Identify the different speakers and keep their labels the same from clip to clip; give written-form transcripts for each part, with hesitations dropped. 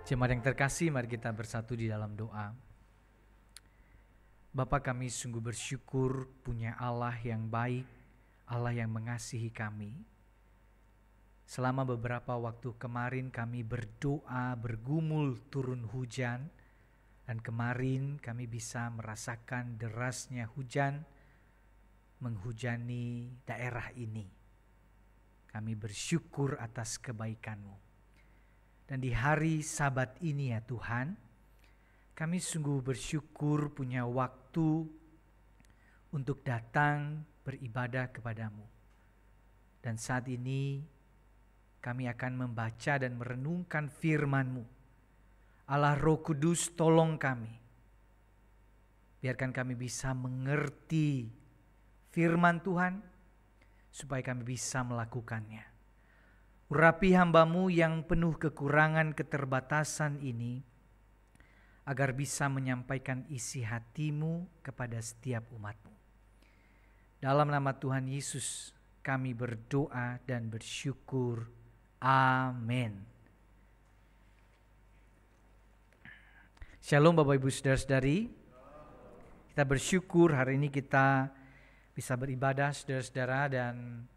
Speaker 1: Jemaat yang terkasih, mari kita bersatu di dalam doa. Bapa, kami sungguh bersyukur punya Allah yang baik, Allah yang mengasihi kami. Selama beberapa waktu kemarin kami berdoa, bergumul turun hujan, dan kemarin kami bisa merasakan derasnya hujan menghujani daerah ini. Kami bersyukur atas kebaikan-Mu. Dan di hari Sabat ini ya Tuhan, kami sungguh bersyukur punya waktu untuk datang beribadah kepadamu. Dan saat ini kami akan membaca dan merenungkan firman-Mu. Allah Roh Kudus, tolong kami. Biarkan kami bisa mengerti firman Tuhan, supaya kami bisa melakukannya. Urapi hamba-Mu yang penuh kekurangan keterbatasan ini, agar bisa menyampaikan isi hati-Mu kepada setiap umat-Mu. Dalam nama Tuhan Yesus kami berdoa dan bersyukur. Amin. Shalom Bapak Ibu Saudara-saudari. Kita bersyukur hari ini kita bisa beribadah saudara-saudara, dan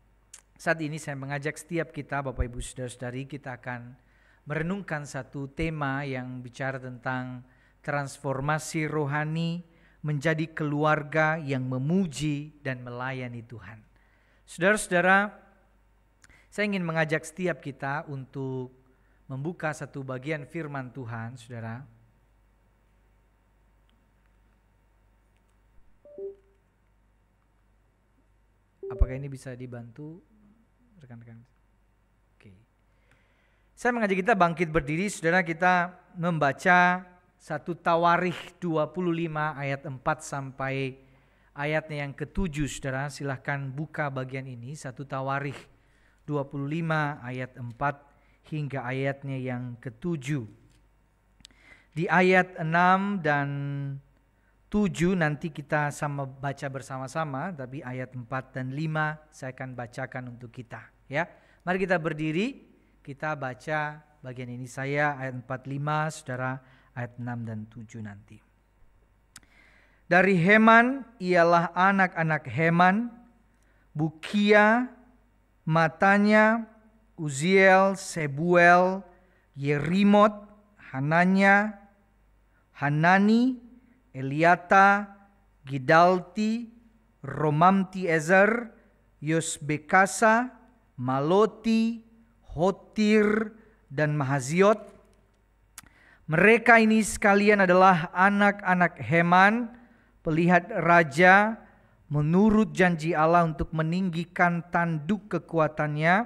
Speaker 1: saat ini saya mengajak setiap kita Bapak Ibu Saudara-saudari, kita akan merenungkan satu tema yang bicara tentang transformasi rohani menjadi keluarga yang memuji dan melayani Tuhan. Saudara-saudara, saya ingin mengajak setiap kita untuk membuka satu bagian firman Tuhan, saudara. Apakah ini bisa dibantu rekan-rekan? Oke. Saya mengajak kita bangkit berdiri, saudara. Kita membaca 1 Tawarikh 25 ayat 4 sampai ayatnya yang ke-7, saudara. Silahkan buka bagian ini, 1 Tawarikh 25 ayat 4 hingga ayatnya yang ke-7. Di ayat 6 dan 7 nanti kita sama baca bersama-sama, tapi ayat 4 dan 5 saya akan bacakan untuk kita, ya. Mari kita berdiri, kita baca bagian ini. Saya ayat 4-5, saudara ayat 6 dan 7 nanti. Dari Heman ialah anak-anak Heman, Bukia, Matanya, Uziel, Sebuel, Yerimot, Hananya, Hanani, Eliata, Gidalti, Romamti-Ezer, Yosbekasa, Maloti, Hotir, dan Mahaziot. Mereka ini sekalian adalah anak-anak Heman, pelihat raja, menurut janji Allah untuk meninggikan tanduk kekuatannya,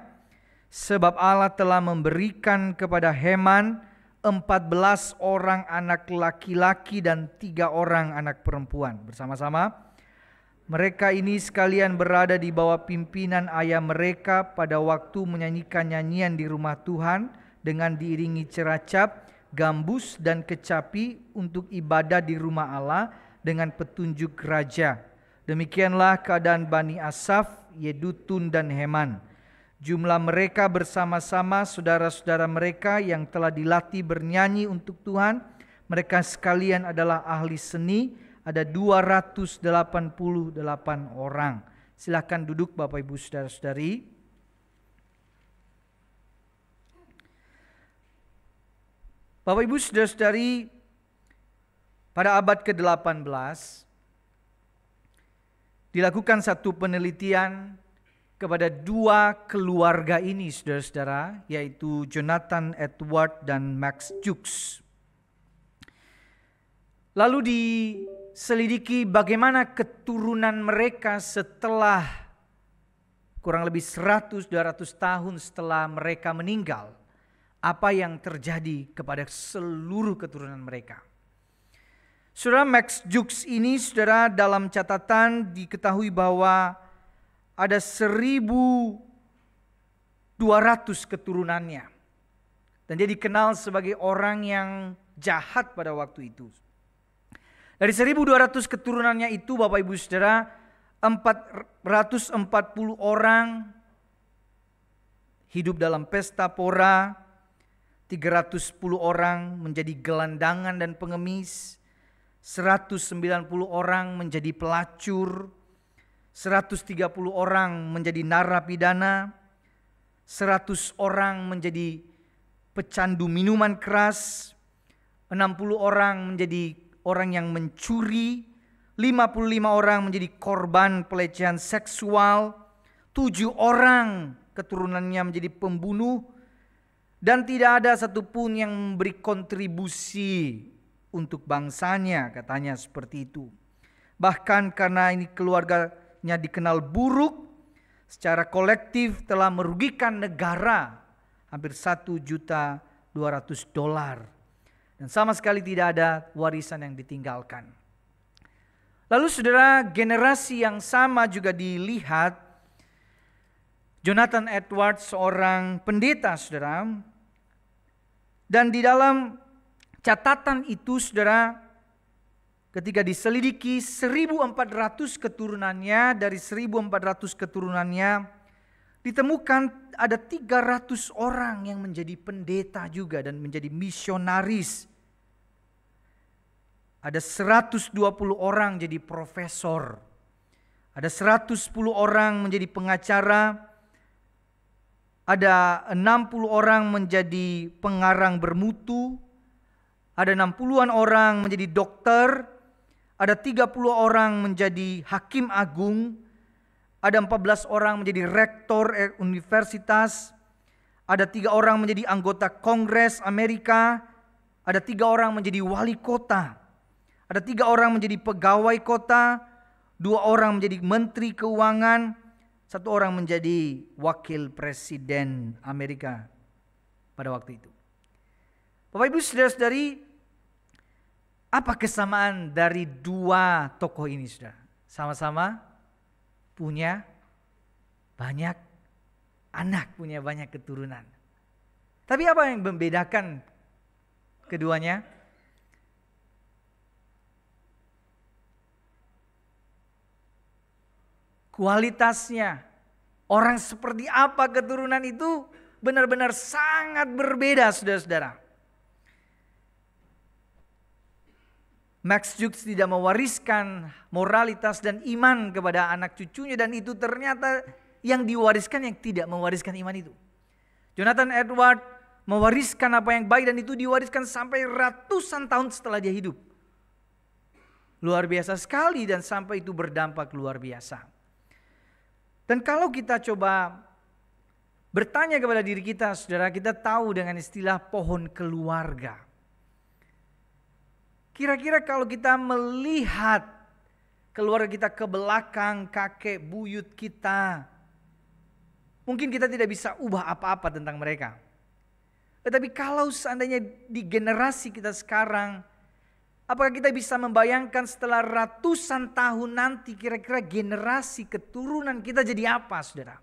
Speaker 1: sebab Allah telah memberikan kepada Heman 14 orang anak laki-laki dan 3 orang anak perempuan. Bersama-sama, mereka ini sekalian berada di bawah pimpinan ayah mereka pada waktu menyanyikan nyanyian di rumah Tuhan dengan diiringi ceracap, gambus, dan kecapi untuk ibadah di rumah Allah dengan petunjuk raja. Demikianlah keadaan Bani Asaf, Yedutun, dan Heman. Jumlah mereka bersama-sama saudara-saudara mereka yang telah dilatih bernyanyi untuk Tuhan. Mereka sekalian adalah ahli seni, ada 288 orang. Silakan duduk Bapak Ibu Saudara-saudari. Bapak Ibu Saudara-saudari, pada abad ke-18 dilakukan satu penelitian kepada 2 keluarga ini, saudara-saudara, yaitu Jonathan Edward dan Max Jukes. Lalu diselidiki bagaimana keturunan mereka setelah kurang lebih 100-200 tahun setelah mereka meninggal. Apa yang terjadi kepada seluruh keturunan mereka. Saudara, Max Jukes ini, saudara, dalam catatan diketahui bahwa ada 1.200 keturunannya. Dan dia dikenal sebagai orang yang jahat pada waktu itu. Dari 1.200 keturunannya itu, Bapak Ibu Saudara, 440 orang hidup dalam pesta pora, 310 orang menjadi gelandangan dan pengemis, 190 orang menjadi pelacur, 130 orang menjadi narapidana, 100 orang menjadi pecandu minuman keras, 60 orang menjadi orang yang mencuri, 55 orang menjadi korban pelecehan seksual, 7 orang keturunannya menjadi pembunuh, dan tidak ada satupun yang memberi kontribusi untuk bangsanya, katanya seperti itu. Bahkan karena ini keluarganya dikenal buruk, secara kolektif telah merugikan negara hampir $1.200.000. Dan sama sekali tidak ada warisan yang ditinggalkan. Lalu saudara, generasi yang sama juga dilihat. Jonathan Edwards seorang pendeta, saudara. Dan di dalam catatan itu, saudara, ketika diselidiki 1.400 keturunannya, dari 1.400 keturunannya ditemukan ada 300 orang yang menjadi pendeta juga dan menjadi misionaris. Ada 120 orang jadi profesor. Ada 110 orang menjadi pengacara. Ada 60 orang menjadi pengarang bermutu. Ada 60-an orang menjadi dokter. Ada 30 orang menjadi hakim agung. Ada 14 orang menjadi rektor universitas. Ada 3 orang menjadi anggota Kongres Amerika. Ada 3 orang menjadi wali kota. Ada 3 orang menjadi pegawai kota. 2 orang menjadi menteri keuangan. 1 orang menjadi wakil presiden Amerika pada waktu itu. Bapak Ibu saudara-saudari, apa kesamaan dari 2 tokoh ini, saudara? Sama-sama punya banyak anak, punya banyak keturunan. Tapi apa yang membedakan keduanya? Kualitasnya. Orang seperti apa keturunan itu benar-benar sangat berbeda, saudara-saudara. Max Jukes tidak mewariskan moralitas dan iman kepada anak cucunya, dan itu ternyata yang diwariskan yang tidak mewariskan iman itu. Jonathan Edwards mewariskan apa yang baik, dan itu diwariskan sampai ratusan tahun setelah dia hidup. Luar biasa sekali, dan sampai itu berdampak luar biasa. Dan kalau kita coba bertanya kepada diri kita, saudara, kita tahu dengan istilah pohon keluarga. Kira-kira kalau kita melihat keluarga kita ke belakang, kakek buyut kita, mungkin kita tidak bisa ubah apa-apa tentang mereka. Tetapi kalau seandainya di generasi kita sekarang, apakah kita bisa membayangkan setelah ratusan tahun nanti kira-kira generasi keturunan kita jadi apa, saudara?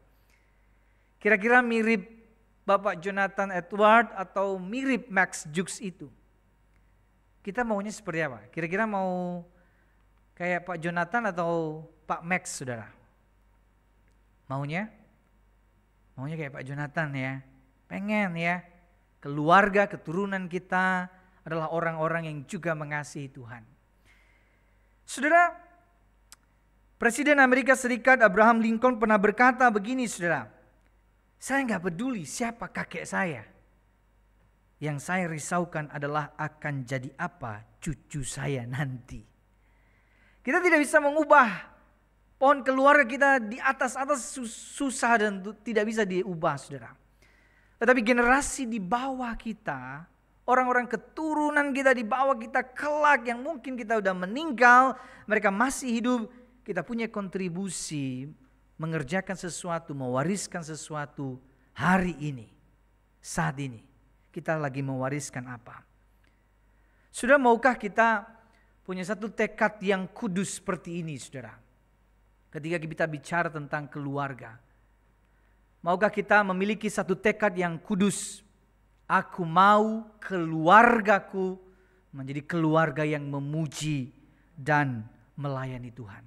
Speaker 1: Kira-kira mirip Bapak Jonathan Edwards atau mirip Max Jukes itu? Kita maunya seperti apa? Kira-kira mau kayak Pak Jonathan atau Pak Max, saudara? Maunya? Maunya kayak Pak Jonathan ya. Pengen ya. Keluarga, keturunan kita adalah orang-orang yang juga mengasihi Tuhan. Saudara, Presiden Amerika Serikat Abraham Lincoln pernah berkata begini, saudara. Saya nggak peduli siapa kakek saya. Yang saya risaukan adalah akan jadi apa cucu saya nanti. Kita tidak bisa mengubah pohon keluarga kita di atas susah dan tidak bisa diubah, saudara. Tetapi generasi di bawah kita, orang-orang keturunan kita di bawah kita kelak yang mungkin kita udah meninggal, mereka masih hidup, kita punya kontribusi mengerjakan sesuatu, mewariskan sesuatu hari ini, saat ini. Kita lagi mewariskan apa? Sudah maukah kita punya satu tekad yang kudus seperti ini, saudara? Ketika kita bicara tentang keluarga, maukah kita memiliki satu tekad yang kudus? Aku mau keluargaku menjadi keluarga yang memuji dan melayani Tuhan.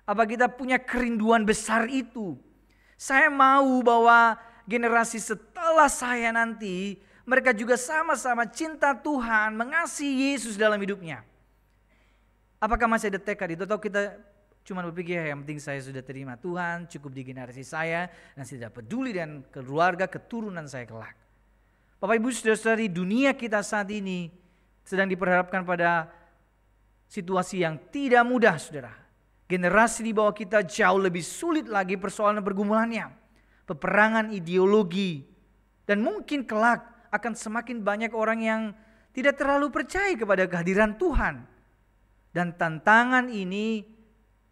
Speaker 1: Apa kita punya kerinduan besar itu? Saya mau bahwa generasi setelah saya nanti mereka juga sama-sama cinta Tuhan, mengasihi Yesus dalam hidupnya. Apakah masih ada tekad itu, atau kita cuma berpikir yang penting saya sudah terima Tuhan, cukup di generasi saya, dan saya tidak peduli dengan keluarga, keturunan saya kelak. Bapak Ibu Saudara-saudari, dunia kita saat ini sedang diperhadapkan pada situasi yang tidak mudah, saudara. Generasi di bawah kita jauh lebih sulit lagi persoalan pergumulannya. Peperangan ideologi, dan mungkin kelak akan semakin banyak orang yang tidak terlalu percaya kepada kehadiran Tuhan. Dan tantangan ini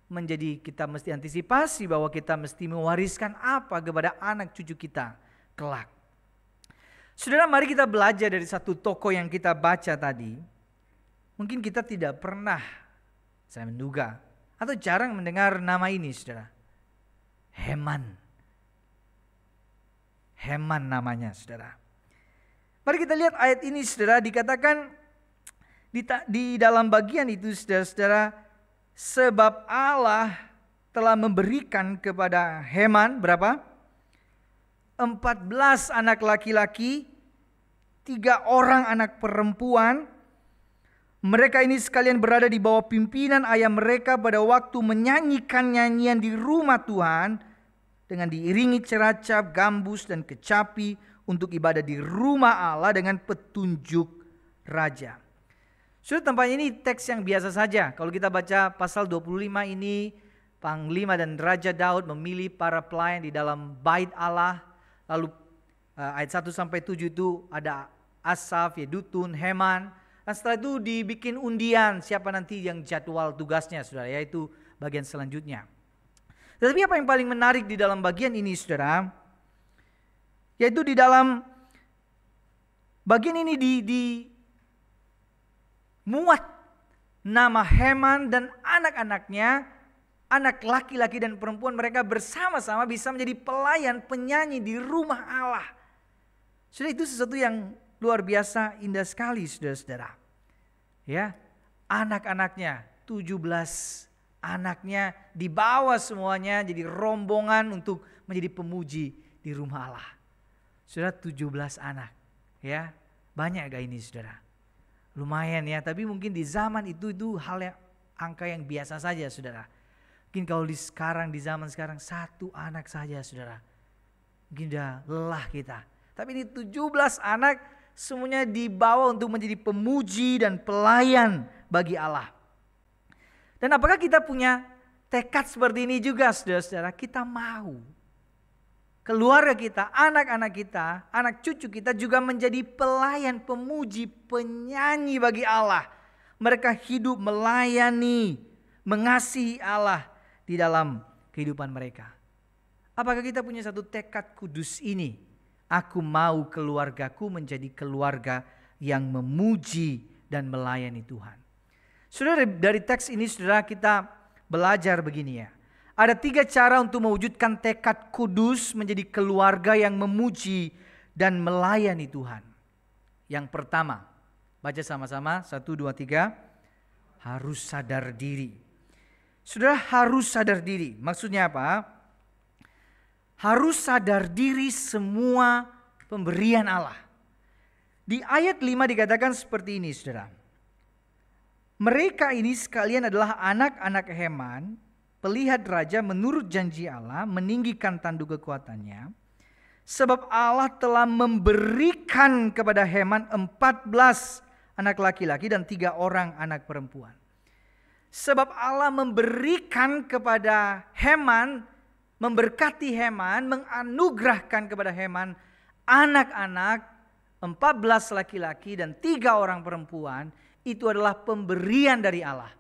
Speaker 1: menjadi kita mesti antisipasi bahwa kita mesti mewariskan apa kepada anak cucu kita kelak. Saudara, mari kita belajar dari satu tokoh yang kita baca tadi. Mungkin kita tidak pernah, saya menduga, atau jarang mendengar nama ini, saudara. Heman. Heman namanya, saudara. Mari kita lihat ayat ini, saudara, dikatakan di dalam bagian itu, saudara-saudara, sebab Allah telah memberikan kepada Heman berapa? 14 anak laki-laki, 3 orang anak perempuan. Mereka ini sekalian berada di bawah pimpinan ayah mereka pada waktu menyanyikan nyanyian di rumah Tuhan dengan diiringi ceracap, gambus, dan kecapi untuk ibadah di rumah Allah dengan petunjuk raja. Sudah, tampaknya ini teks yang biasa saja. Kalau kita baca pasal 25 ini, Panglima dan Raja Daud memilih para pelayan di dalam bait Allah. Lalu ayat 1 sampai 7 itu ada Asaf, Yedutun, Heman. Dan setelah itu dibikin undian siapa nanti yang jadwal tugasnya, saudara, yaitu bagian selanjutnya. Tetapi apa yang paling menarik di dalam bagian ini, saudara, yaitu di dalam bagian ini muat nama Heman dan anak-anaknya, anak laki-laki dan perempuan mereka bersama-sama bisa menjadi pelayan penyanyi di rumah Allah. Sudah, itu sesuatu yang luar biasa indah sekali, saudara-saudara. Ya, anak-anaknya 17 anaknya dibawa semuanya jadi rombongan untuk menjadi pemuji di rumah Allah. Saudara, 17 anak, ya, banyak gak ini, saudara? Lumayan ya, tapi mungkin di zaman itu hal yang angka yang biasa saja, saudara. Mungkin kalau di zaman sekarang 1 anak saja, saudara, mungkin udah lelah kita. Tapi ini 17 anak semuanya dibawa untuk menjadi pemuji dan pelayan bagi Allah. Dan apakah kita punya tekad seperti ini juga, saudara-saudara? Kita mau keluarga kita, anak-anak kita, anak cucu kita juga menjadi pelayan, pemuji, penyanyi bagi Allah. Mereka hidup melayani, mengasihi Allah di dalam kehidupan mereka. Apakah kita punya satu tekad kudus ini? Aku mau keluargaku menjadi keluarga yang memuji dan melayani Tuhan. Saudara, dari teks ini, saudara, kita belajar begini ya. Ada 3 cara untuk mewujudkan tekad kudus menjadi keluarga yang memuji dan melayani Tuhan. Yang pertama, baca sama-sama, 1, 2, 3. Harus sadar diri. Saudara, harus sadar diri. Maksudnya apa? Harus sadar diri semua pemberian Allah. Di ayat 5 dikatakan seperti ini, saudara. Mereka ini sekalian adalah anak-anak Heman, pelihat raja menurut janji Allah, meninggikan tanduk kekuatannya. Sebab Allah telah memberikan kepada Heman 14 anak laki-laki dan 3 orang anak perempuan. Sebab Allah memberikan kepada Heman, memberkati Heman, menganugerahkan kepada Heman anak-anak 14 laki-laki dan 3 orang perempuan. Itu adalah pemberian dari Allah.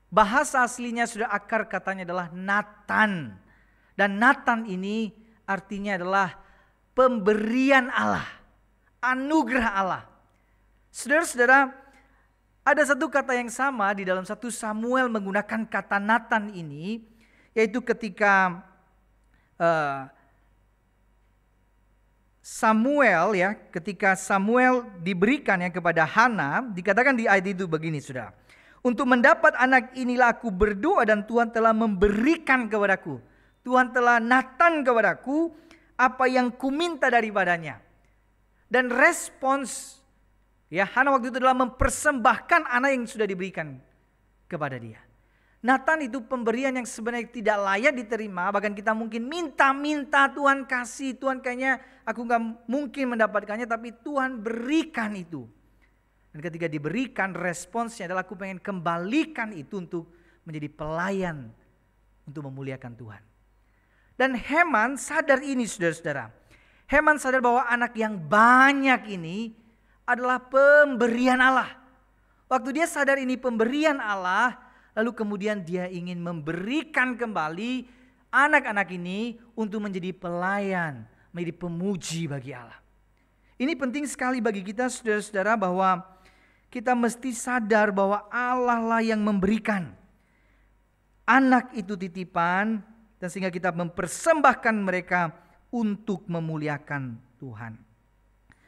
Speaker 1: Bahasa aslinya sudah akar katanya adalah Natan. Dan Natan ini artinya adalah pemberian Allah, anugerah Allah. Saudara-saudara, ada satu kata yang sama di dalam 1 Samuel menggunakan kata Natan ini, yaitu ketika ketika Samuel diberikan kepada Hana, dikatakan di ayat itu begini, saudara. Untuk mendapat anak inilah aku berdoa dan Tuhan telah memberikan kepadaku. Tuhan telah Natan kepadaku apa yang kuminta daripadanya. Dan respons ya Hana waktu itu adalah mempersembahkan anak yang sudah diberikan kepada dia. Nathan itu pemberian yang sebenarnya tidak layak diterima. Bahkan kita mungkin minta-minta Tuhan kasih. Tuhan kayaknya aku gak mungkin mendapatkannya. Tapi Tuhan berikan itu. Dan ketika diberikan responsnya adalah aku pengen kembalikan itu untuk menjadi pelayan. Untuk memuliakan Tuhan. Dan Heman sadar ini saudara-saudara. Heman sadar bahwa anak yang banyak ini adalah pemberian Allah. Waktu dia sadar ini pemberian Allah. Lalu kemudian dia ingin memberikan kembali anak-anak ini untuk menjadi pelayan, menjadi pemuji bagi Allah. Ini penting sekali bagi kita saudara-saudara bahwa kita mesti sadar bahwa Allah lah yang memberikan. Anak itu titipan dan sehingga kita mempersembahkan mereka untuk memuliakan Tuhan.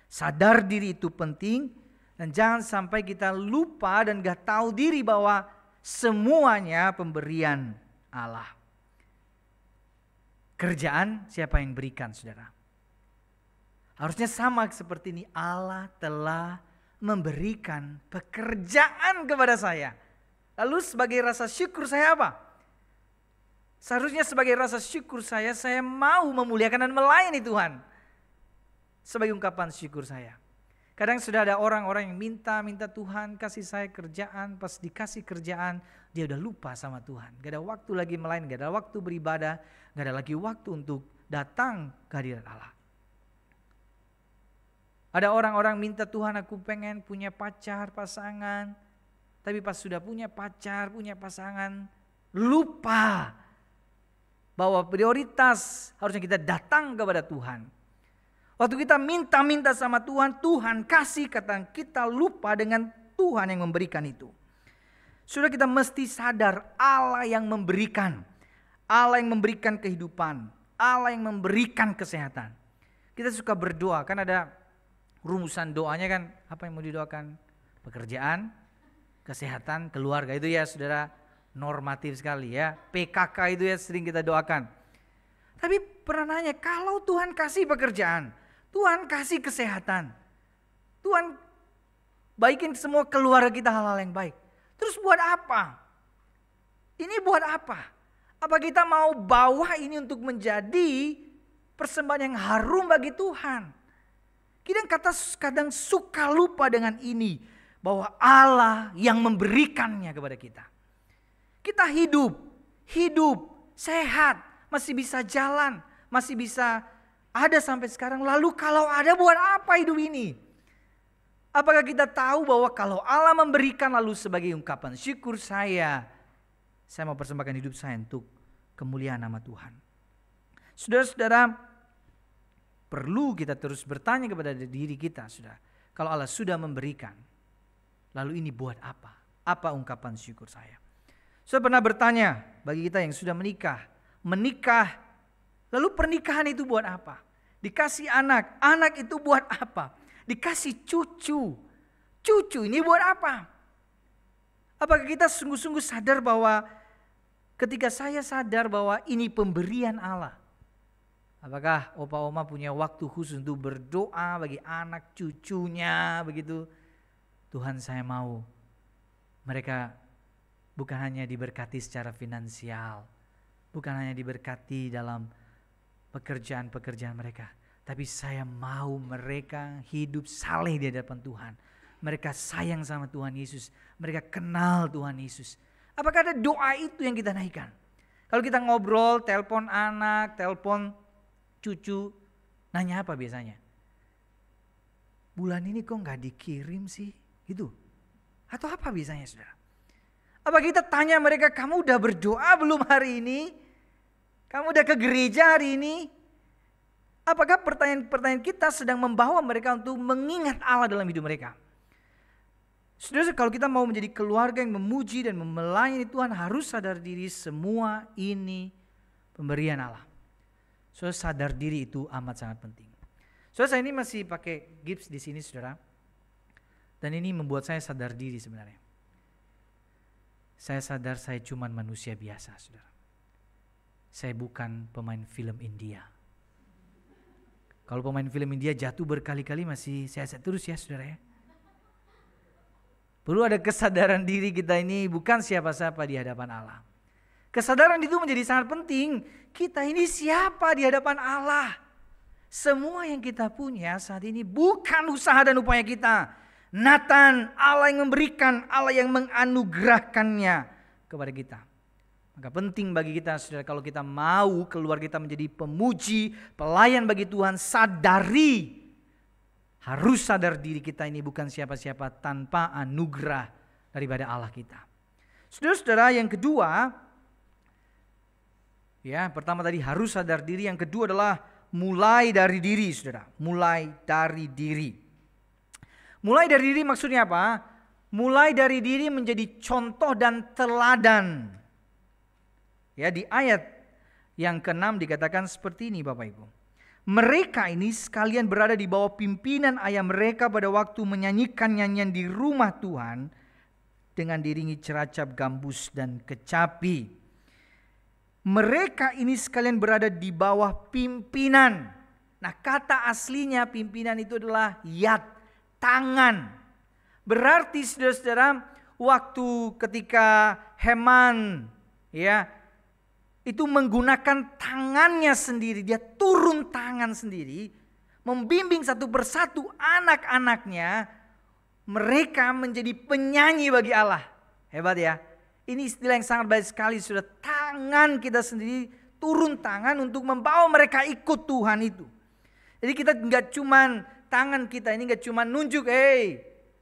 Speaker 1: Sadar diri itu penting dan jangan sampai kita lupa dan gak tahu diri bahwa semuanya pemberian Allah. Kerjaan siapa yang berikan saudara? Harusnya sama seperti ini. Allah telah memberikan pekerjaan kepada saya. Lalu sebagai rasa syukur saya apa? Seharusnya sebagai rasa syukur saya mau memuliakan dan melayani Tuhan. Sebagai ungkapan syukur saya. Kadang sudah ada orang-orang yang minta Tuhan kasih saya kerjaan. Pas dikasih kerjaan dia udah lupa sama Tuhan. Gak ada waktu lagi melayani, gak ada waktu beribadah. Gak ada lagi waktu untuk datang ke hadirat Allah. Ada orang-orang minta Tuhan aku pengen punya pacar, pasangan. Tapi pas sudah punya pacar, punya pasangan. Lupa bahwa prioritas harusnya kita datang kepada Tuhan. Waktu kita minta sama Tuhan, Tuhan kasih, kata kita lupa dengan Tuhan yang memberikan itu. Sudah kita mesti sadar Allah yang memberikan. Allah yang memberikan kehidupan. Allah yang memberikan kesehatan. Kita suka berdoa, kan ada rumusan doanya kan, apa yang mau didoakan? Pekerjaan, kesehatan, keluarga, itu ya saudara normatif sekali ya. PKK itu ya sering kita doakan. Tapi pernah nanya, kalau Tuhan kasih pekerjaan, Tuhan kasih kesehatan, Tuhan baikin semua keluarga kita hal-hal yang baik. Terus buat apa? Ini buat apa? Apa kita mau bawa ini untuk menjadi persembahan yang harum bagi Tuhan? Kita kadang suka lupa dengan ini. Bahwa Allah yang memberikannya kepada kita. Kita hidup, sehat, masih bisa jalan, masih bisa ada sampai sekarang. Lalu kalau ada buat apa hidup ini? Apakah kita tahu bahwa kalau Allah memberikan lalu sebagai ungkapan syukur saya mau persembahkan hidup saya untuk kemuliaan nama Tuhan. Saudara-saudara, perlu kita terus bertanya kepada diri kita, saudara. Kalau Allah sudah memberikan, lalu ini buat apa? Apa ungkapan syukur saya? Saya pernah bertanya bagi kita yang sudah menikah, lalu pernikahan itu buat apa? Dikasih anak itu buat apa? Dikasih cucu ini buat apa? Apakah kita sungguh-sungguh sadar bahwa ketika saya sadar bahwa ini pemberian Allah? Apakah opa oma punya waktu khusus untuk berdoa bagi anak cucunya begitu? Tuhan saya mau mereka bukan hanya diberkati secara finansial, bukan hanya diberkati dalam pekerjaan-pekerjaan mereka, tapi saya mau mereka hidup saleh di hadapan Tuhan. Mereka sayang sama Tuhan Yesus, mereka kenal Tuhan Yesus. Apakah ada doa itu yang kita naikkan? Kalau kita ngobrol, telepon anak, telepon cucu, nanya apa biasanya? Bulan ini kok gak dikirim sih? Gitu. Atau apa biasanya saudara? Apa kita tanya mereka, kamu udah berdoa belum hari ini? Kamu udah ke gereja hari ini? Apakah pertanyaan-pertanyaan kita sedang membawa mereka untuk mengingat Allah dalam hidup mereka? Saudara, kalau kita mau menjadi keluarga yang memuji dan melayani Tuhan, harus sadar diri semua ini pemberian Allah. Saudara, sadar diri itu amat sangat penting. Saudara, saya ini masih pakai gips di sini saudara. Dan ini membuat saya sadar diri sebenarnya. Saya sadar saya cuma manusia biasa saudara. Saya bukan pemain film India. Kalau pemain film India jatuh berkali-kali masih sehat-sehat terus ya saudara ya. Perlu ada kesadaran diri kita ini bukan siapa-siapa di hadapan Allah. Kesadaran itu menjadi sangat penting. Kita ini siapa di hadapan Allah. Semua yang kita punya saat ini bukan usaha dan upaya kita. Nathan, Allah yang memberikan, Allah yang menganugerahkannya kepada kita. Maka penting bagi kita saudara, kalau kita mau keluar kita menjadi pemuji, pelayan bagi Tuhan, harus sadar diri kita ini bukan siapa-siapa tanpa anugerah daripada Allah kita. Saudara-saudara, yang kedua, ya pertama tadi harus sadar diri, yang kedua adalah mulai dari diri saudara. Mulai dari diri. Mulai dari diri maksudnya apa? Mulai dari diri menjadi contoh dan teladan. Ya, di ayat yang ke-6 dikatakan seperti ini Bapak Ibu. Mereka ini sekalian berada di bawah pimpinan ayah mereka pada waktu menyanyikan nyanyian di rumah Tuhan dengan diiringi ceracap, gambus dan kecapi. Mereka ini sekalian berada di bawah pimpinan. Nah, kata aslinya pimpinan itu adalah yad, tangan. Berarti saudara-saudara, waktu ketika Heman ya itu menggunakan tangannya sendiri, dia turun tangan sendiri, membimbing satu persatu anak-anaknya, mereka menjadi penyanyi bagi Allah. Hebat ya. Ini istilah yang sangat baik sekali, sudah tangan kita sendiri turun tangan untuk membawa mereka ikut Tuhan itu. Jadi kita nggak cuman tangan kita ini nggak cuman nunjuk,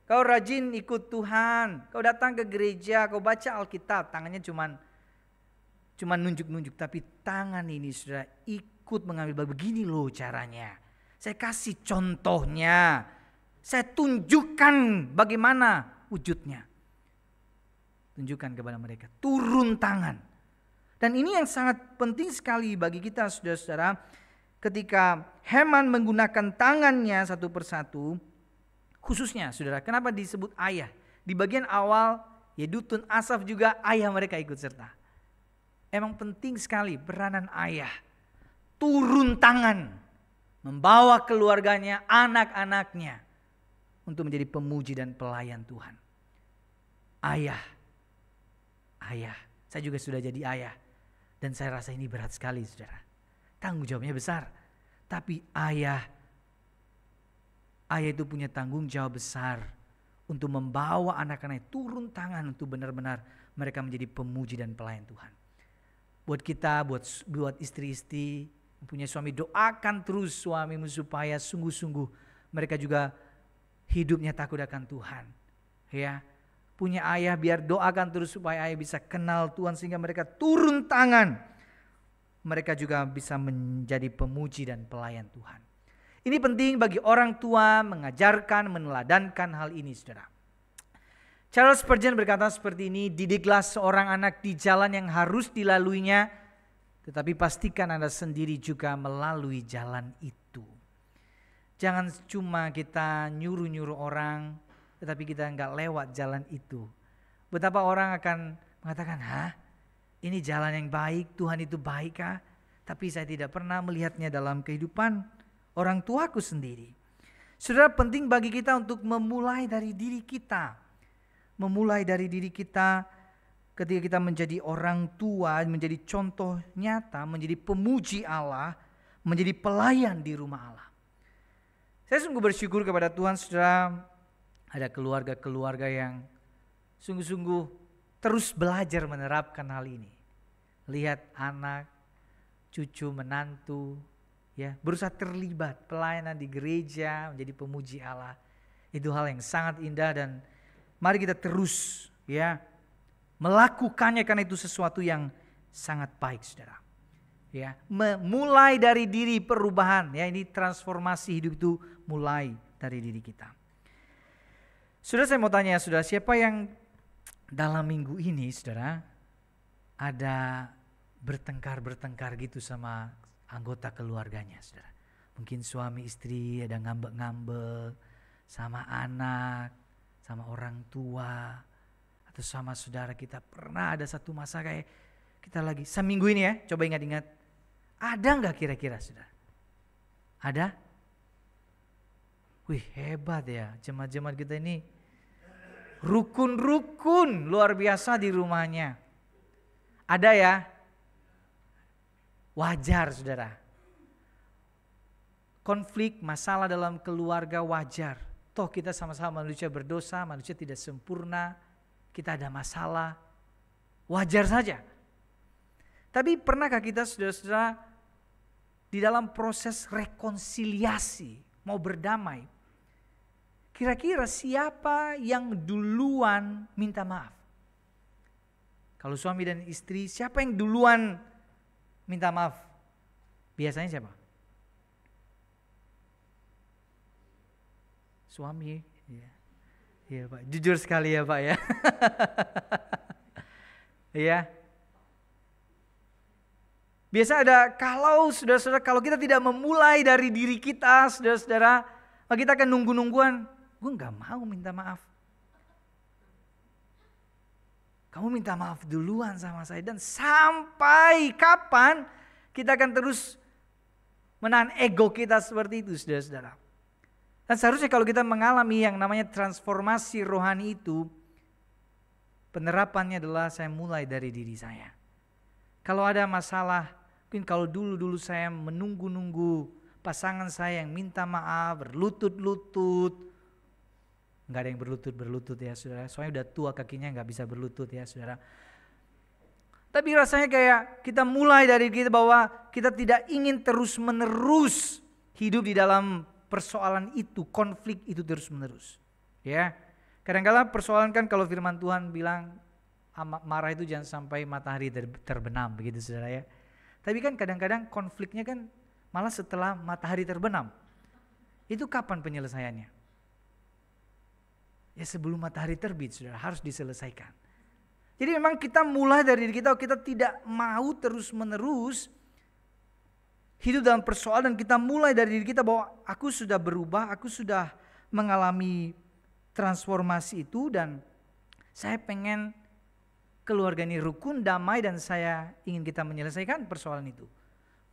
Speaker 1: kau rajin ikut Tuhan, kau datang ke gereja, kau baca Alkitab, tangannya cuman nunjuk-nunjuk, tapi tangan ini sudah ikut mengambil begini loh caranya. Saya kasih contohnya. Saya tunjukkan bagaimana wujudnya. Tunjukkan kepada mereka. Turun tangan. Dan ini yang sangat penting sekali bagi kita saudara-saudara. Ketika Heman menggunakan tangannya satu persatu. Khususnya saudara, kenapa disebut ayah? Di bagian awal Yedutun, Asaf juga ayah mereka ikut serta. Emang penting sekali peranan ayah. Turun tangan. Membawa keluarganya, anak-anaknya. Untuk menjadi pemuji dan pelayan Tuhan. Ayah. Saya juga sudah jadi ayah. Dan saya rasa ini berat sekali saudara. Tanggung jawabnya besar. Tapi ayah itu punya tanggung jawab besar. Untuk membawa anak-anaknya turun tangan. Untuk benar-benar mereka menjadi pemuji dan pelayan Tuhan. Buat kita, buat istri-istri yang punya suami, doakan terus suamimu supaya sungguh-sungguh mereka juga hidupnya takut akan Tuhan. Ya, punya ayah biar doakan terus supaya ayah bisa kenal Tuhan sehingga mereka turun tangan. Mereka juga bisa menjadi pemuji dan pelayan Tuhan. Ini penting bagi orang tua mengajarkan, meneladankan hal ini saudara. Charles Spurgeon berkata seperti ini, didiklah seorang anak di jalan yang harus dilaluinya, tetapi pastikan Anda sendiri juga melalui jalan itu. Jangan cuma kita nyuruh-nyuruh orang, tetapi kita enggak lewat jalan itu. Betapa orang akan mengatakan, ini jalan yang baik, Tuhan itu baik kah? Tapi saya tidak pernah melihatnya dalam kehidupan orang tuaku sendiri. Saudara, penting bagi kita untuk memulai dari diri kita. Memulai dari diri kita ketika kita menjadi orang tua, menjadi contoh nyata, menjadi pemuji Allah, menjadi pelayan di rumah Allah. Saya sungguh bersyukur kepada Tuhan saudara, ada keluarga-keluarga yang sungguh-sungguh terus belajar menerapkan hal ini. Lihat anak, cucu, menantu, ya berusaha terlibat pelayanan di gereja, menjadi pemuji Allah. Itu hal yang sangat indah dan mari kita terus ya melakukannya karena itu sesuatu yang sangat baik saudara. Ya, mulai dari diri perubahan ya, ini transformasi hidup itu mulai dari diri kita. Saudara, saya mau tanya saudara, siapa yang dalam minggu ini saudara ada bertengkar gitu sama anggota keluarganya saudara. Mungkin suami istri ada ngambek-ngambek sama anak, sama orang tua, atau sama saudara kita. Pernah ada satu masa kayak kita lagi seminggu ini ya, coba ingat-ingat. Ada enggak kira-kira saudara? Ada? Wih, hebat ya jemaat-jemaat kita ini. Rukun-rukun luar biasa di rumahnya. Ada ya? Wajar saudara. Konflik, masalah dalam keluarga wajar. Toh kita sama-sama manusia berdosa, manusia tidak sempurna. Kita ada masalah. Wajar saja. Tapi pernahkah kita saudara-saudara di dalam proses rekonsiliasi, mau berdamai, kira-kira siapa yang duluan minta maaf? Kalau suami dan istri, siapa yang duluan minta maaf? Biasanya siapa? Suami. Iya Pak, jujur sekali ya Pak ya. Iya. Biasa ada kalau saudara-saudara, kalau kita tidak memulai dari diri kita, saudara-saudara, kita akan nunggu-nungguan. Gue gak mau minta maaf. Kamu minta maaf duluan sama saya. Dan sampai kapan kita akan terus menahan ego kita seperti itu, saudara-saudara. Dan seharusnya kalau kita mengalami yang namanya transformasi rohani itu, penerapannya adalah saya mulai dari diri saya. Kalau ada masalah, mungkin kalau dulu saya menunggu-nunggu pasangan saya yang minta maaf, berlutut-lutut. Enggak ada yang berlutut ya saudara. Soalnya udah tua kakinya gak bisa berlutut ya saudara. Tapi rasanya kayak kita mulai dari kita bahwa kita tidak ingin terus-menerus hidup di dalam persoalan itu, konflik itu terus-menerus. Ya. Kadang-kadang persoalan kan kalau firman Tuhan bilang marah itu jangan sampai matahari terbenam begitu saudara ya. Tapi kan kadang-kadang konfliknya kan malah setelah matahari terbenam. Itu kapan penyelesaiannya? Ya sebelum matahari terbit saudara, harus diselesaikan. Jadi memang kita mulai dari diri kita tidak mau terus-menerus hidup dalam persoalan, dan kita mulai dari diri kita bahwa aku sudah berubah, aku sudah mengalami transformasi itu, dan saya pengen keluarga ini rukun, damai, dan saya ingin kita menyelesaikan persoalan itu.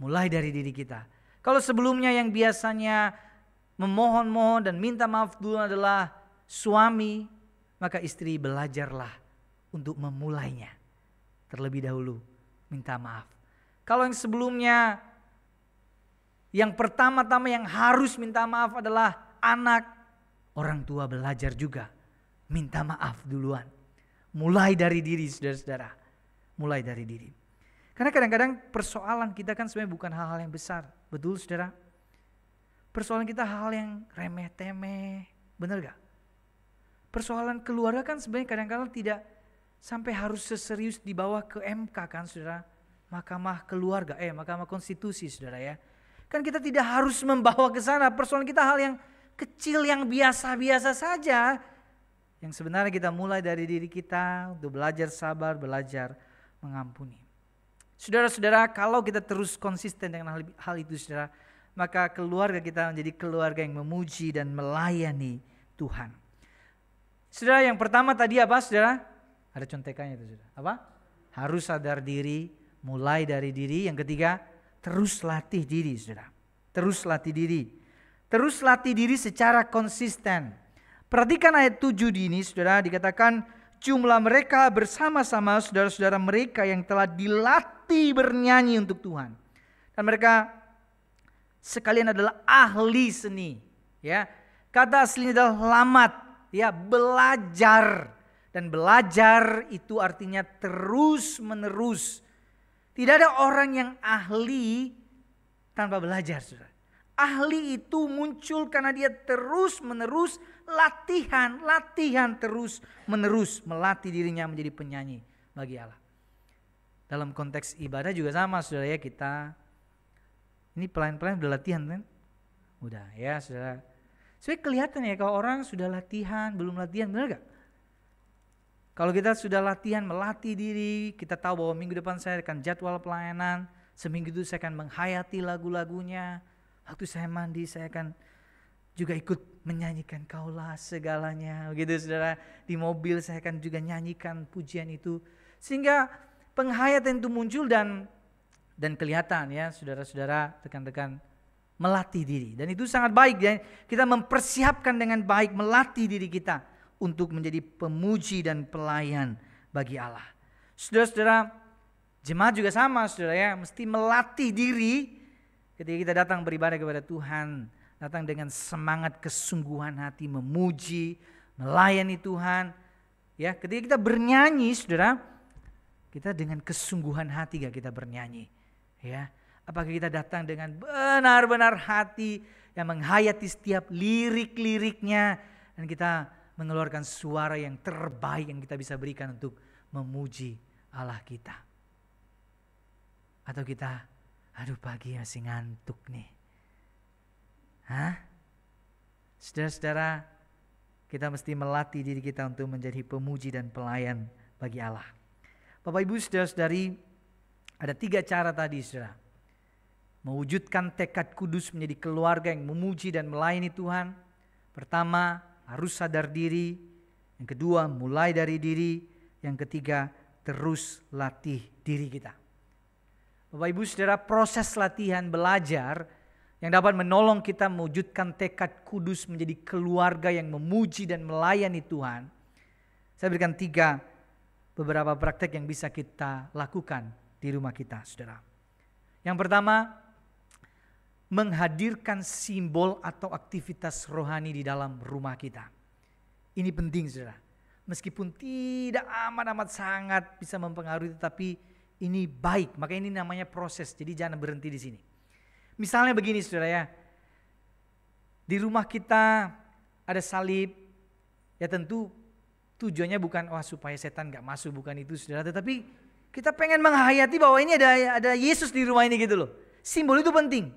Speaker 1: Mulai dari diri kita. Kalau sebelumnya yang biasanya memohon-mohon dan minta maaf dulu adalah suami, maka istri belajarlah untuk memulainya. Terlebih dahulu minta maaf. Kalau yang sebelumnya, yang pertama-tama yang harus minta maaf adalah anak, orang tua belajar juga minta maaf duluan. Mulai dari diri saudara-saudara. Mulai dari diri. Karena kadang-kadang persoalan kita kan sebenarnya bukan hal-hal yang besar. Betul saudara? Persoalan kita hal yang remeh-temeh. Benar gak? Persoalan keluarga kan sebenarnya kadang-kadang tidak sampai harus seserius dibawa ke MK kan saudara. Mahkamah keluarga, Mahkamah Konstitusi saudara ya. Kan kita tidak harus membawa ke sana. Persoalan kita hal yang kecil, yang biasa-biasa saja. Yang sebenarnya kita mulai dari diri kita untuk belajar sabar, belajar mengampuni. Saudara-saudara, kalau kita terus konsisten dengan hal itu saudara, maka keluarga kita menjadi keluarga yang memuji dan melayani Tuhan. Saudara, yang pertama tadi apa saudara? Ada contekannya itu saudara. Apa? Harus sadar diri, mulai dari diri. Yang ketiga, terus latih diri saudara. Terus latih diri. Terus latih diri secara konsisten. Perhatikan ayat 7 di ini saudara, dikatakan jumlah mereka bersama-sama saudara-saudara mereka yang telah dilatih bernyanyi untuk Tuhan. Dan mereka sekalian adalah ahli seni. Ya, kata aslinya adalah lamat, ya, belajar. Dan belajar itu artinya terus menerus. Tidak ada orang yang ahli tanpa belajar saudara. Ahli itu muncul karena dia terus menerus latihan terus menerus melatih dirinya menjadi penyanyi bagi Allah. Dalam konteks ibadah juga sama saudara ya, kita ini pelan-pelan udah latihan kan? Udah ya saudara. Soalnya kelihatan ya kalau orang sudah latihan, belum latihan, benar gak? Kalau kita sudah latihan, melatih diri, kita tahu bahwa minggu depan saya akan jadwal pelayanan, seminggu itu saya akan menghayati lagu-lagunya. Waktu saya mandi saya akan juga ikut menyanyikan Kaulah segalanya, begitu saudara. Di mobil saya akan juga nyanyikan pujian itu, sehingga penghayatan itu muncul dan kelihatan ya saudara-saudara, rekan-rekan melatih diri. Dan itu sangat baik ya. Kita mempersiapkan dengan baik, melatih diri kita untuk menjadi pemuji dan pelayan bagi Allah. Saudara-saudara, jemaat juga sama saudara ya. Mesti melatih diri ketika kita datang beribadah kepada Tuhan. Datang dengan semangat kesungguhan hati, memuji, melayani Tuhan. Ya, ketika kita bernyanyi saudara, kita dengan kesungguhan hati gak kita bernyanyi. Ya, apakah kita datang dengan benar-benar hati yang menghayati setiap lirik-liriknya dan kita mengeluarkan suara yang terbaik yang kita bisa berikan untuk memuji Allah kita. Atau kita, aduh pagi masih ngantuk nih. Saudara-saudara, kita mesti melatih diri kita untuk menjadi pemuji dan pelayan bagi Allah. Bapak Ibu saudara-saudari, ada 3 cara tadi saudara. Mewujudkan tekad kudus menjadi keluarga yang memuji dan melayani Tuhan. Pertama, harus sadar diri. Yang kedua, mulai dari diri. Yang ketiga, terus latih diri kita. Bapak Ibu saudara, proses latihan belajar yang dapat menolong kita mewujudkan tekad kudus menjadi keluarga yang memuji dan melayani Tuhan. Saya berikan 3 beberapa praktek yang bisa kita lakukan di rumah kita, saudara. Yang pertama, menghadirkan simbol atau aktivitas rohani di dalam rumah kita. Ini penting, saudara. Meskipun tidak amat sangat bisa mempengaruhi, tetapi ini baik. Maka ini namanya proses, jadi jangan berhenti di sini. Misalnya begini, saudara ya. Di rumah kita ada salib, ya tentu tujuannya bukan supaya setan gak masuk, bukan itu saudara. Tetapi kita pengen menghayati bahwa ini ada Yesus di rumah ini gitu loh. Simbol itu penting.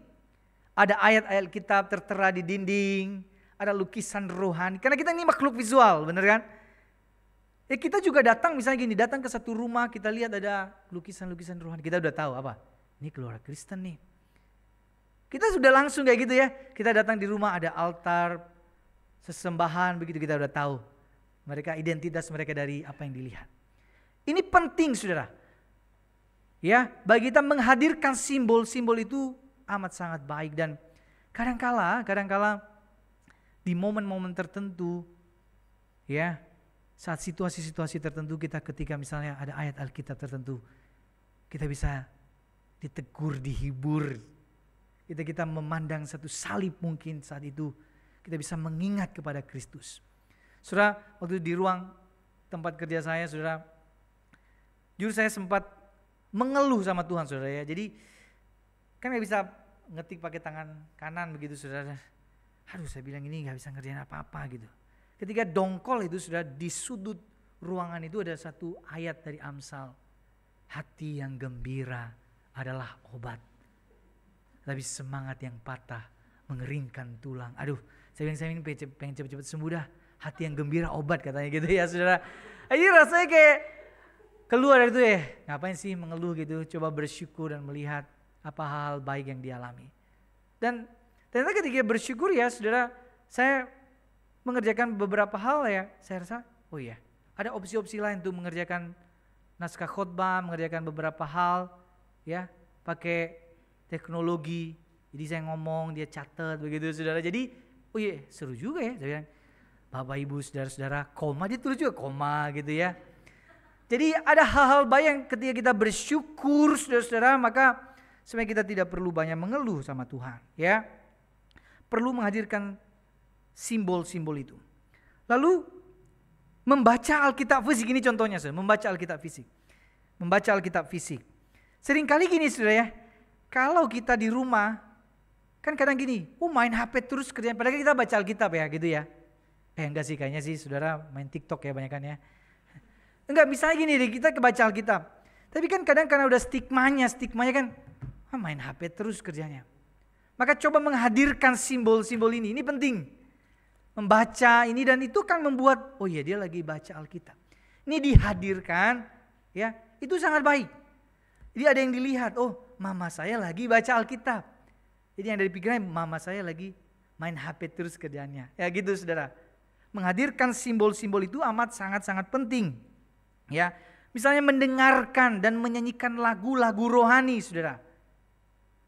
Speaker 1: Ada ayat-ayat kitab tertera di dinding, ada lukisan rohani. Karena kita ini makhluk visual, bener kan? Ya kita juga datang misalnya gini, datang ke satu rumah kita lihat ada lukisan-lukisan rohani. Kita udah tahu apa? Ini keluarga Kristen nih. Kita sudah langsung kayak gitu ya. Kita datang di rumah ada altar, sesembahan begitu kita udah tahu. Mereka identitas mereka dari apa yang dilihat. Ini penting saudara. Ya, bagi kita menghadirkan simbol-simbol itu amat sangat baik dan kadang-kala di momen-momen tertentu ya, saat situasi-situasi tertentu kita ketika misalnya ada ayat Alkitab tertentu, kita bisa ditegur, dihibur. Kita memandang satu salib mungkin saat itu kita bisa mengingat kepada Kristus. Saudara, waktu di ruang tempat kerja saya, saudara, jujur saya sempat mengeluh sama Tuhan, saudara ya. Jadi kan gak bisa ngetik pakai tangan kanan begitu, saudara. Aduh, saya bilang ini gak bisa ngerjain apa-apa gitu. Ketika dongkol itu, saudara, di sudut ruangan itu ada satu ayat dari Amsal. Hati yang gembira adalah obat, tapi semangat yang patah mengeringkan tulang. Aduh, saya bilang pengen cepat-cepat sembuh dah. Hati yang gembira obat katanya gitu ya saudara. Ini rasanya kayak keluar dari itu ya. Ngapain sih mengeluh gitu. Coba bersyukur dan melihat apa hal baik yang dialami. Dan ternyata ketika bersyukur ya saudara. Saya mengerjakan beberapa hal ya. Saya rasa oh iya ada opsi-opsi lain tuh mengerjakan naskah khotbah. Mengerjakan beberapa hal ya. Pakai teknologi. Jadi saya ngomong dia catat begitu saudara. Jadi oh iya seru juga ya. Saya bilang Bapak Ibu saudara-saudara, koma dia tulis juga koma gitu ya. Jadi ada hal-hal baik yang ketika kita bersyukur saudara-saudara, maka sebenarnya kita tidak perlu banyak mengeluh sama Tuhan ya. Perlu menghadirkan simbol-simbol itu. Lalu membaca Alkitab fisik, ini contohnya saudara, membaca Alkitab fisik. Membaca Alkitab fisik. Seringkali gini saudara ya, kalau kita di rumah, kan kadang gini, main HP terus kerjaan, padahal kita baca Alkitab ya gitu ya. Enggak sih, kayaknya sih saudara main TikTok ya banyakan ya. Enggak, misalnya gini deh, kita kebaca Alkitab. Tapi kan kadang karena udah stigmanya kan main HP terus kerjanya. Maka coba menghadirkan simbol-simbol ini penting. Membaca ini dan itu kan membuat, oh iya dia lagi baca Alkitab. Ini dihadirkan ya, itu sangat baik. Jadi ada yang dilihat, oh mama saya lagi baca Alkitab. Jadi yang dari pikiran mama saya lagi main HP terus kerjaannya. Ya gitu saudara. Menghadirkan simbol-simbol itu amat sangat-sangat penting. Ya, misalnya mendengarkan dan menyanyikan lagu-lagu rohani, saudara.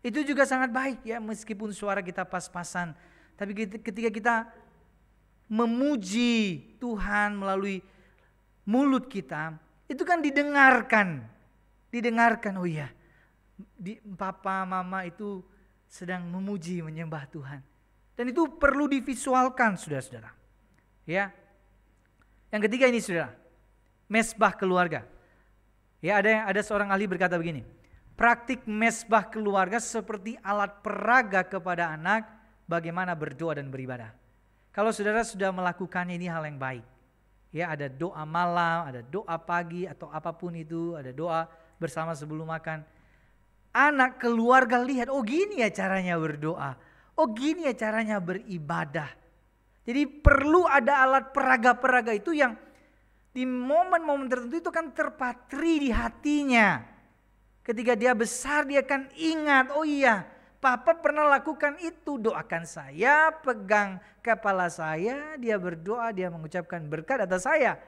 Speaker 1: Itu juga sangat baik ya, meskipun suara kita pas-pasan. Tapi ketika kita memuji Tuhan melalui mulut kita, itu kan didengarkan. Oh iya, papa mama itu sedang memuji menyembah Tuhan. Dan itu perlu divisualkan saudara-saudara. Ya. Yang ketiga ini saudara, mesbah keluarga. Ya, ada seorang ahli berkata begini. Praktik mesbah keluarga seperti alat peraga kepada anak bagaimana berdoa dan beribadah. Kalau saudara sudah melakukannya, ini hal yang baik. Ya, ada doa malam, ada doa pagi atau apapun itu, ada doa bersama sebelum makan. Anak keluarga lihat, oh gini ya caranya berdoa. Oh gini ya caranya beribadah. Jadi perlu ada alat peraga-peraga itu yang di momen-momen tertentu itu kan terpatri di hatinya. Ketika dia besar dia akan ingat, oh iya papa pernah lakukan itu, doakan saya, pegang kepala saya, dia berdoa, dia mengucapkan berkat atas saya.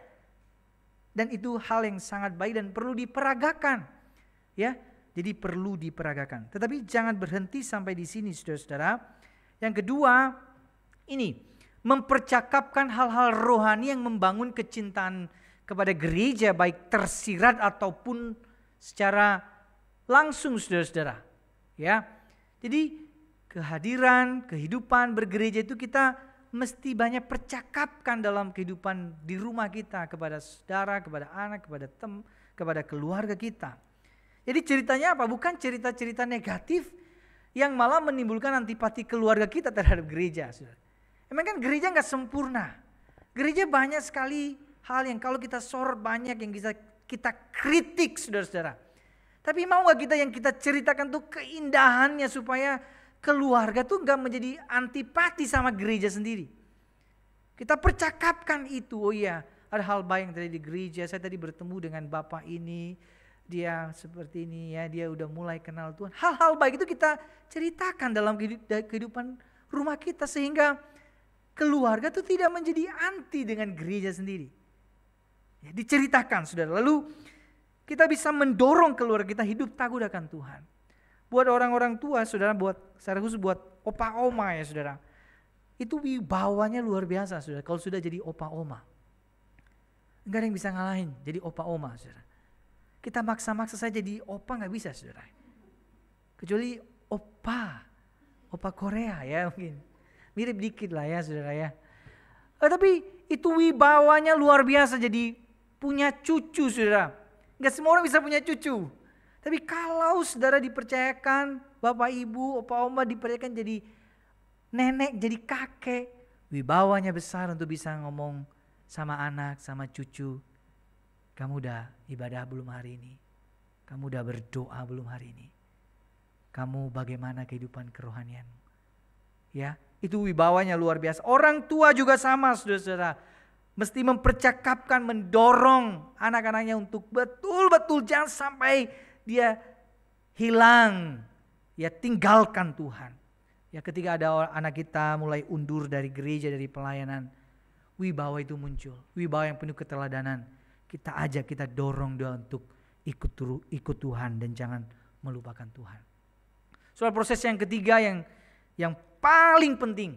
Speaker 1: Dan itu hal yang sangat baik dan perlu diperagakan. Ya, jadi perlu diperagakan. Tetapi jangan berhenti sampai di sini saudara-saudara. Yang kedua, ini mempercakapkan hal-hal rohani yang membangun kecintaan kepada gereja, baik tersirat ataupun secara langsung saudara-saudara. Ya. Jadi kehadiran, kehidupan bergereja itu kita mesti banyak percakapkan dalam kehidupan di rumah kita kepada saudara, kepada anak, kepada keluarga kita. Jadi ceritanya apa? Bukan cerita-cerita negatif yang malah menimbulkan antipati keluarga kita terhadap gereja. Saudara. Emang kan gereja gak sempurna. Gereja banyak sekali hal yang kalau kita sorot banyak yang bisa kita kritik saudara-saudara. Tapi mau gak kita yang kita ceritakan tuh keindahannya supaya keluarga tuh gak menjadi antipati sama gereja sendiri. Kita percakapkan itu, oh iya ada hal baik yang terjadi di gereja, saya tadi bertemu dengan bapak ini, dia seperti ini ya, dia udah mulai kenal Tuhan. Hal-hal baik itu kita ceritakan dalam kehidupan rumah kita sehingga keluarga tuh tidak menjadi anti dengan gereja sendiri. Ya, diceritakan saudara, lalu kita bisa mendorong keluarga kita hidup takut akan Tuhan. Buat orang-orang tua, saudara, secara khusus buat opa oma ya saudara. Itu wibawanya luar biasa saudara, kalau sudah jadi opa oma. Enggak ada yang bisa ngalahin jadi opa oma saudara. Kita maksa-maksa saja jadi opa gak bisa saudara. Kecuali opa Korea ya mungkin. Mirip dikit lah ya saudara ya. Tapi itu wibawanya luar biasa jadi punya cucu saudara. Gak semua orang bisa punya cucu. Tapi kalau saudara dipercayakan, bapak ibu, opa oma dipercayakan jadi nenek, jadi kakek. Wibawanya besar untuk bisa ngomong sama anak, sama cucu. Kamu udah ibadah belum hari ini? Kamu udah berdoa belum hari ini? Kamu bagaimana kehidupan kerohanianmu? Ya, itu wibawanya luar biasa. Orang tua juga sama saudara-saudara. Mesti mempercakapkan, mendorong anak-anaknya untuk betul-betul jangan sampai dia hilang. Ya tinggalkan Tuhan. Ya ketika ada anak kita mulai undur dari gereja, dari pelayanan. Wibawa itu muncul. Wibawa yang penuh keteladanan. Kita ajak, kita dorong dia untuk ikut Tuhan dan jangan melupakan Tuhan. Soal proses yang ketiga yang paling penting.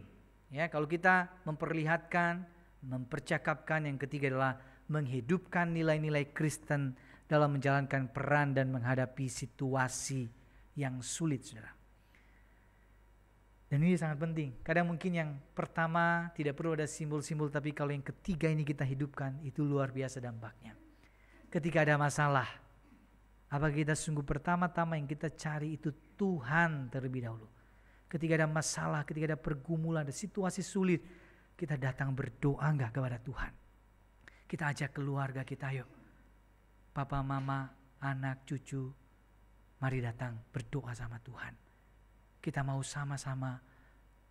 Speaker 1: Ya kalau kita memperlihatkan, mempercakapkan, yang ketiga adalah menghidupkan nilai-nilai Kristen dalam menjalankan peran dan menghadapi situasi yang sulit saudara. Dan ini sangat penting. Kadang mungkin yang pertama tidak perlu ada simbol-simbol, tapi kalau yang ketiga ini kita hidupkan itu luar biasa dampaknya. Ketika ada masalah, apa kita sungguh pertama-tama yang kita cari itu Tuhan terlebih dahulu. Ketika ada masalah, ketika ada pergumulan, ada situasi sulit, kita datang berdoa enggak kepada Tuhan. Kita ajak keluarga kita, yuk. Papa, mama, anak, cucu, mari datang berdoa sama Tuhan. Kita mau sama-sama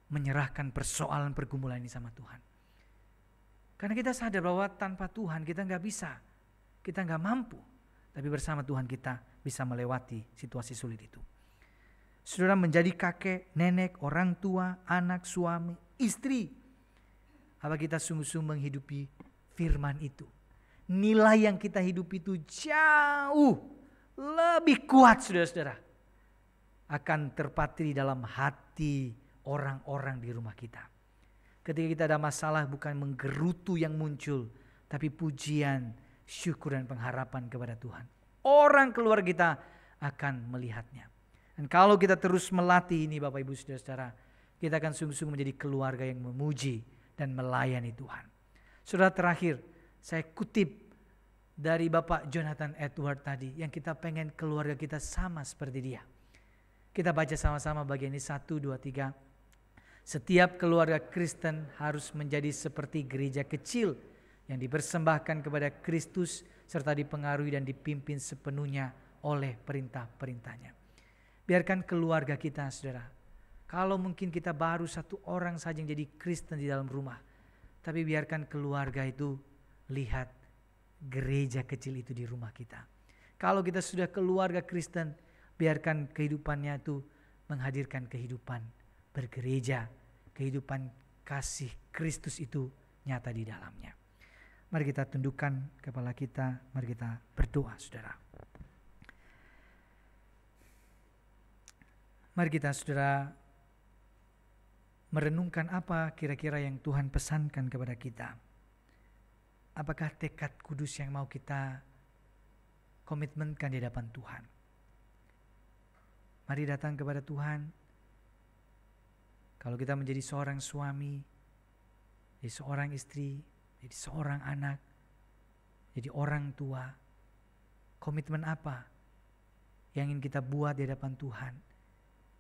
Speaker 1: menyerahkan persoalan pergumulan ini sama Tuhan. Karena kita sadar bahwa tanpa Tuhan kita enggak bisa. Kita enggak mampu. Tapi bersama Tuhan kita bisa melewati situasi sulit itu. Saudara menjadi kakek, nenek, orang tua, anak, suami, istri. Apa kita sungguh-sungguh menghidupi firman itu? Nilai yang kita hidupi itu jauh lebih kuat saudara-saudara. akan terpatri dalam hati orang-orang di rumah kita. Ketika kita ada masalah, bukan menggerutu yang muncul, tapi pujian, syukur dan pengharapan kepada Tuhan. Orang keluar kita akan melihatnya. Dan kalau kita terus melatih ini Bapak Ibu Saudara-saudara, kita akan sungguh-sungguh menjadi keluarga yang memuji dan melayani Tuhan. Saudara, terakhir saya kutip dari Bapak Jonathan Edward tadi, yang kita pengen keluarga kita sama seperti dia. Kita baca sama-sama bagian ini, 1, 2, 3. Setiap keluarga Kristen harus menjadi seperti gereja kecil yang dipersembahkan kepada Kristus serta dipengaruhi dan dipimpin sepenuhnya oleh perintah-perintahnya. Biarkan keluarga kita, saudara, kalau mungkin kita baru satu orang saja yang jadi Kristen di dalam rumah, tapi biarkan keluarga itu lihat gereja kecil itu di rumah kita. Kalau kita sudah keluarga Kristen, biarkan kehidupannya itu menghadirkan kehidupan bergereja, kehidupan kasih Kristus itu nyata di dalamnya. Mari kita tundukkan kepala kita, mari kita berdoa, saudara. Mari kita, saudara, merenungkan apa kira-kira yang Tuhan pesankan kepada kita. Apakah tekad kudus yang mau kita komitmenkan di hadapan Tuhan? Mari datang kepada Tuhan. Kalau kita menjadi seorang suami, jadi seorang istri, jadi seorang anak, jadi orang tua, komitmen apa yang ingin kita buat di hadapan Tuhan?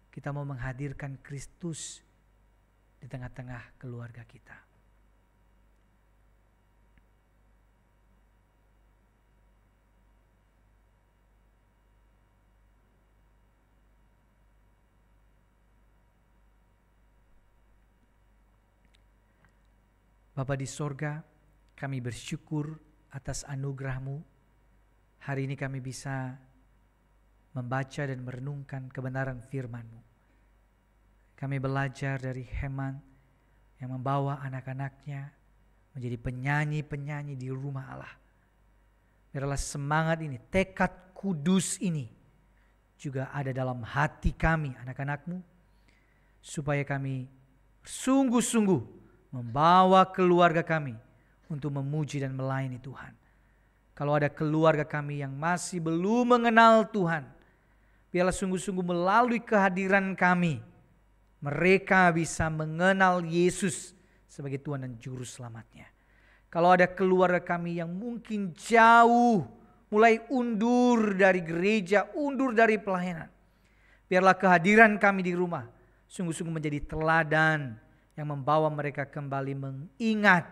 Speaker 1: Kita mau menghadirkan Kristus di tengah-tengah keluarga kita. Bapa di sorga, kami bersyukur atas anugerah-Mu. Hari ini kami bisa membaca dan merenungkan kebenaran firman-Mu. Kami belajar dari Heman yang membawa anak-anaknya menjadi penyanyi-penyanyi di rumah Allah. Biarlah semangat ini, tekad kudus ini juga ada dalam hati kami anak-anak-Mu, supaya kami sungguh-sungguh membawa keluarga kami untuk memuji dan melayani Tuhan. Kalau ada keluarga kami yang masih belum mengenal Tuhan, biarlah sungguh-sungguh melalui kehadiran kami, mereka bisa mengenal Yesus sebagai Tuhan dan Juru Selamatnya. Kalau ada keluarga kami yang mungkin jauh, mulai undur dari gereja, undur dari pelayanan, biarlah kehadiran kami di rumah sungguh-sungguh menjadi teladan yang membawa mereka kembali mengingat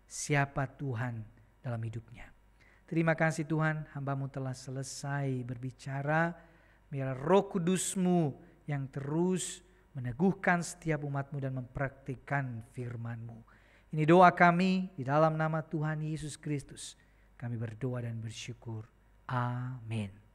Speaker 1: siapa Tuhan dalam hidupnya. Terima kasih Tuhan, hamba-Mu telah selesai berbicara. Biar Roh Kudus-Mu yang terus meneguhkan setiap umat-Mu dan mempraktikkan firman-Mu. Ini doa kami di dalam nama Tuhan Yesus Kristus. Kami berdoa dan bersyukur. Amin.